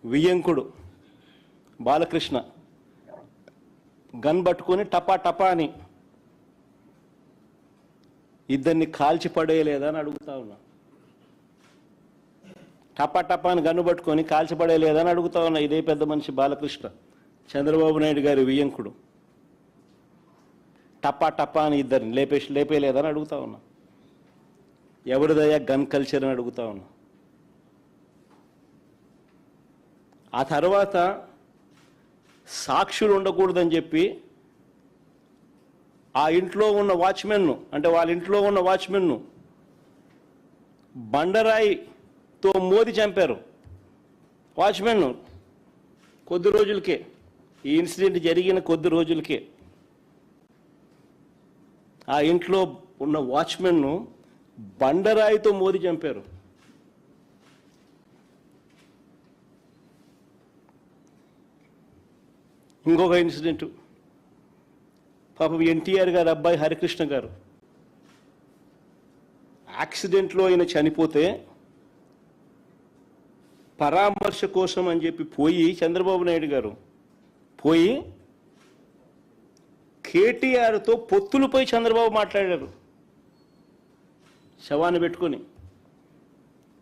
వియ్యంకుడు Balakrishna gun పట్టుకొని టపా టపా అని ఇద్దరిని కాల్చి పడేయలేదా అని అడుగుతా ఉన్నా. టపా టపా అని గన్ను పట్టుకొని కాల్చి పడేయలేదా అని అడుగుతా ఉన్నా. ఇదే పెద్ద మనిషి బాలకృష్ణ, చంద్రబాబు నాయుడు గారి వియ్యంకుడు. టపా టపా అని ఇద్దరిని లేపేయలేదని అడుగుతా ఉన్నా. ఎవరిదయ్యా గన్ కల్చర్ అని అడుగుతా ఉన్నా. ఆ తర్వాత సాక్షులు ఉండకూడదని చెప్పి ఆ ఇంట్లో ఉన్న వాచ్మెన్ను, అంటే వాళ్ళ ఇంట్లో ఉన్న వాచ్మెన్ను బండరాయితో మోది చంపారు. వాచ్మెన్ను కొద్ది రోజులకే, ఈ ఇన్సిడెంట్ జరిగిన కొద్ది రోజులకే ఆ ఇంట్లో ఉన్న వాచ్మెన్ను బండరాయితో మోది చంపారు. ఇంకొక ఇన్సిడెంట్, పాపం ఎన్టీఆర్ గారు అబ్బాయి హరికృష్ణ గారు యాక్సిడెంట్లో ఆయన చనిపోతే పరామర్శ కోసం అని చెప్పి పోయి చంద్రబాబు నాయుడు గారు పోయి కేటీఆర్తో పొత్తులపై చంద్రబాబు మాట్లాడారు శవాన్ని పెట్టుకొని.